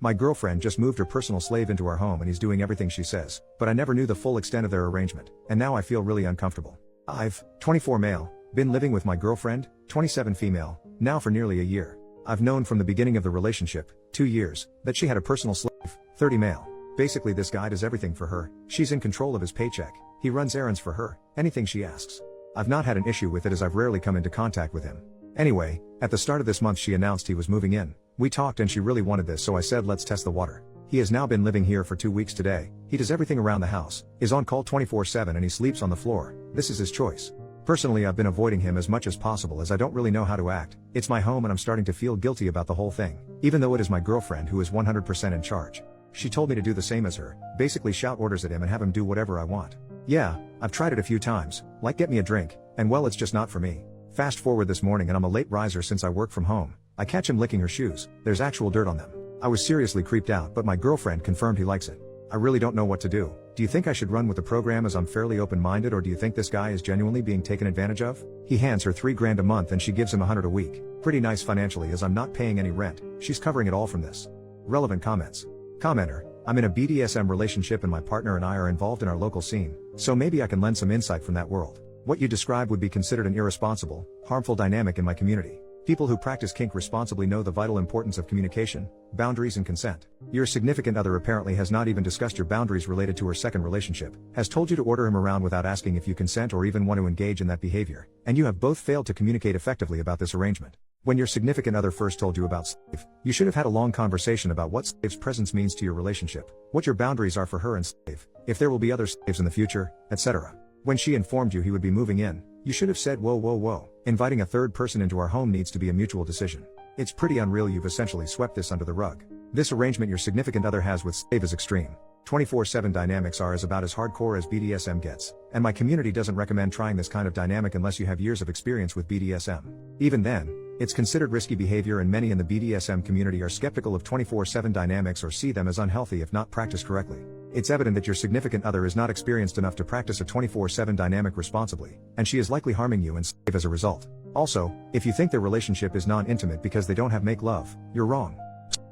My girlfriend just moved her personal slave into our home and he's doing everything she says, but I never knew the full extent of their arrangement, and now I feel really uncomfortable. I've, 24 male, been living with my girlfriend, 27 female, now for nearly a year. I've known from the beginning of the relationship, 2 years, that she had a personal slave, 30 male. Basically this guy does everything for her, she's in control of his paycheck, he runs errands for her, anything she asks. I've not had an issue with it as I've rarely come into contact with him. Anyway, at the start of this month she announced he was moving in. We talked and she really wanted this, so I said let's test the water. He has now been living here for 2 weeks today, he does everything around the house, is on call 24/7 and he sleeps on the floor. This is his choice. Personally I've been avoiding him as much as possible as I don't really know how to act. It's my home and I'm starting to feel guilty about the whole thing, even though it is my girlfriend who is 100% in charge. She told me to do the same as her, basically shout orders at him and have him do whatever I want. Yeah, I've tried it a few times, like get me a drink, and well it's just not for me. Fast forward this morning and I'm a late riser since I work from home. I catch him licking her shoes, there's actual dirt on them. I was seriously creeped out, but my girlfriend confirmed he likes it. I really don't know what to do. Do you think I should run with the program as I'm fairly open-minded, or do you think this guy is genuinely being taken advantage of? He hands her $3 grand a month and she gives him $100 a week. Pretty nice financially as I'm not paying any rent, she's covering it all from this. Relevant comments. Commenter, I'm in a BDSM relationship and my partner and I are involved in our local scene, so maybe I can lend some insight from that world. What you describe would be considered an irresponsible, harmful dynamic in my community. People who practice kink responsibly know the vital importance of communication, boundaries and consent. Your significant other apparently has not even discussed your boundaries related to her second relationship, has told you to order him around without asking if you consent or even want to engage in that behavior, and you have both failed to communicate effectively about this arrangement. When your significant other first told you about slave, you should have had a long conversation about what slave's presence means to your relationship, what your boundaries are for her and slave, if there will be other slaves in the future, etc. When she informed you he would be moving in, you should have said whoa, inviting a third person into our home needs to be a mutual decision. It's pretty unreal you've essentially swept this under the rug. This arrangement your significant other has with slave is extreme. 24/7 dynamics are about as hardcore as BDSM gets, and my community doesn't recommend trying this kind of dynamic unless you have years of experience with BDSM. Even then, it's considered risky behavior and many in the BDSM community are skeptical of 24/7 dynamics or see them as unhealthy if not practiced correctly. It's evident that your significant other is not experienced enough to practice a 24/7 dynamic responsibly, and she is likely harming you and slave as a result. Also, if you think their relationship is non-intimate because they don't have make love, you're wrong.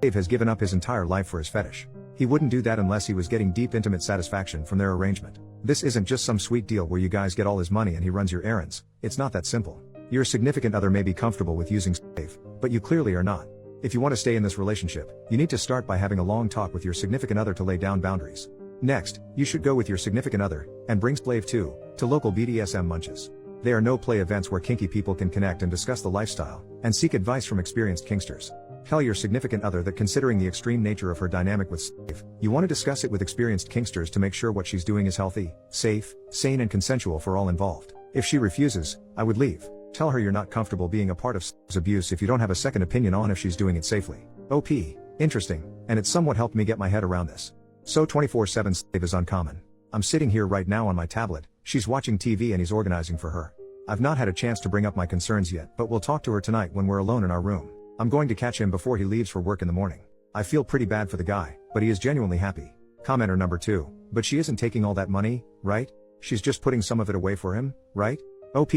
Slave has given up his entire life for his fetish. He wouldn't do that unless he was getting deep intimate satisfaction from their arrangement. This isn't just some sweet deal where you guys get all his money and he runs your errands. It's not that simple. Your significant other may be comfortable with using slave, but you clearly are not. If you want to stay in this relationship, you need to start by having a long talk with your significant other to lay down boundaries. Next, you should go with your significant other, and bring slave too, to local BDSM munches. They are no-play events where kinky people can connect and discuss the lifestyle, and seek advice from experienced kinksters. Tell your significant other that considering the extreme nature of her dynamic with slave, you want to discuss it with experienced kinksters to make sure what she's doing is healthy, safe, sane and consensual for all involved. If she refuses, I would leave. Tell her you're not comfortable being a part of slave's abuse if you don't have a second opinion on if she's doing it safely. OP. Interesting, and it somewhat helped me get my head around this. So 24/7 slave is uncommon. I'm sitting here right now on my tablet, she's watching TV and he's organizing for her. I've not had a chance to bring up my concerns yet, but we'll talk to her tonight when we're alone in our room. I'm going to catch him before he leaves for work in the morning. I feel pretty bad for the guy, but he is genuinely happy. Commenter number 2, but she isn't taking all that money, right? She's just putting some of it away for him, right? OP.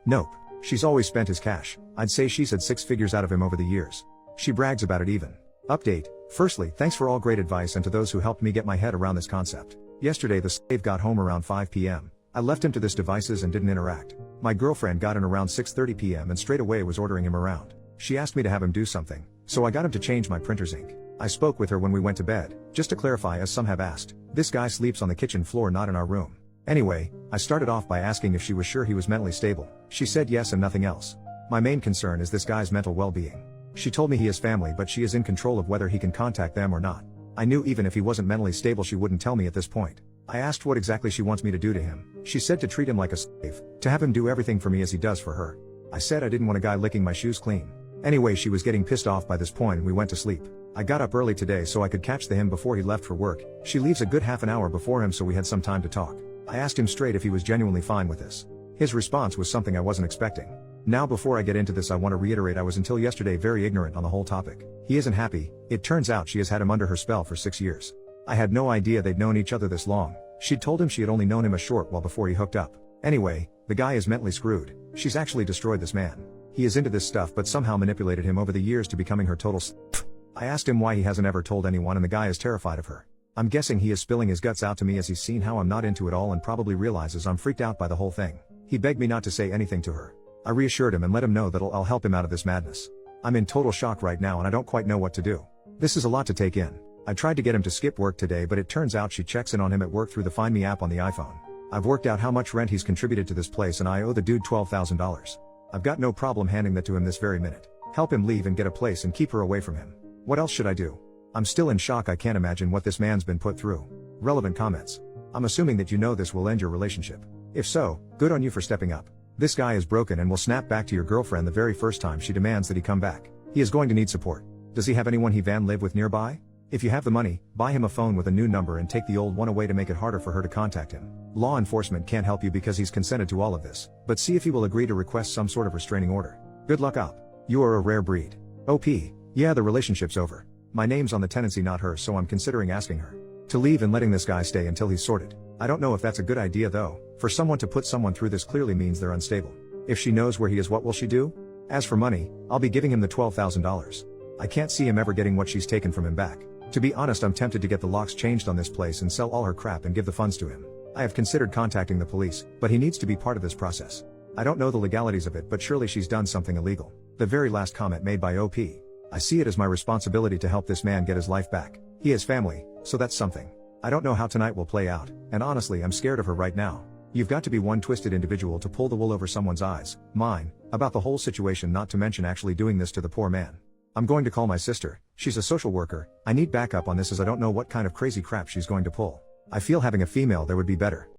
Nope. She's always spent his cash. I'd say she's had 6 figures out of him over the years. She brags about it even. Update. Firstly, thanks for all great advice and to those who helped me get my head around this concept. Yesterday the slave got home around 5 p.m. I left him to his devices and didn't interact. My girlfriend got in around 6:30 p.m. and straight away was ordering him around. She asked me to have him do something, so I got him to change my printer's ink. I spoke with her when we went to bed, just to clarify as some have asked, this guy sleeps on the kitchen floor not in our room. Anyway, I started off by asking if she was sure he was mentally stable. She said yes and nothing else. My main concern is this guy's mental well-being. She told me he has family but she is in control of whether he can contact them or not. I knew even if he wasn't mentally stable she wouldn't tell me at this point. I asked what exactly she wants me to do to him. She said to treat him like a slave, to have him do everything for me as he does for her. I said I didn't want a guy licking my shoes clean. Anyway, she was getting pissed off by this point and we went to sleep. I got up early today so I could catch him before he left for work. She leaves a good half an hour before him so we had some time to talk. I asked him straight if he was genuinely fine with this. His response was something I wasn't expecting. Now before I get into this I want to reiterate I was until yesterday very ignorant on the whole topic. He isn't happy. It turns out she has had him under her spell for 6 years. I had no idea they'd known each other this long. She'd told him she had only known him a short while before he hooked up. Anyway, the guy is mentally screwed. She's actually destroyed this man. He is into this stuff but somehow manipulated him over the years to becoming her total slave. I asked him why he hasn't ever told anyone and the guy is terrified of her. I'm guessing he is spilling his guts out to me as he's seen how I'm not into it all and probably realizes I'm freaked out by the whole thing. He begged me not to say anything to her. I reassured him and let him know that I'll help him out of this madness. I'm in total shock right now and I don't quite know what to do. This is a lot to take in. I tried to get him to skip work today, but it turns out she checks in on him at work through the Find Me app on the iPhone. I've worked out how much rent he's contributed to this place and I owe the dude $12,000. I've got no problem handing that to him this very minute. Help him leave and get a place and keep her away from him. What else should I do? I'm still in shock. I can't imagine what this man's been put through. Relevant comments. I'm assuming that you know this will end your relationship. If so, good on you for stepping up. This guy is broken and will snap back to your girlfriend the very first time she demands that he come back. He is going to need support. Does he have anyone he van live with nearby? If you have the money, buy him a phone with a new number and take the old one away to make it harder for her to contact him. Law enforcement can't help you because he's consented to all of this, but see if he will agree to request some sort of restraining order. Good luck up. You are a rare breed. OP. Yeah, the relationship's over. My name's on the tenancy, not hers, so I'm considering asking her to leave and letting this guy stay until he's sorted. I don't know if that's a good idea though. For someone to put someone through this clearly means they're unstable. If she knows where he is, what will she do? As for money, I'll be giving him the $12,000. I can't see him ever getting what she's taken from him back. To be honest, I'm tempted to get the locks changed on this place and sell all her crap and give the funds to him. I have considered contacting the police, but he needs to be part of this process. I don't know the legalities of it, but surely she's done something illegal. The very last comment made by OP. I see it as my responsibility to help this man get his life back. He has family, so that's something. I don't know how tonight will play out, and honestly I'm scared of her right now. You've got to be one twisted individual to pull the wool over someone's eyes, mine, about the whole situation, not to mention actually doing this to the poor man. I'm going to call my sister. She's a social worker. I need backup on this as I don't know what kind of crazy crap she's going to pull. I feel having a female there would be better.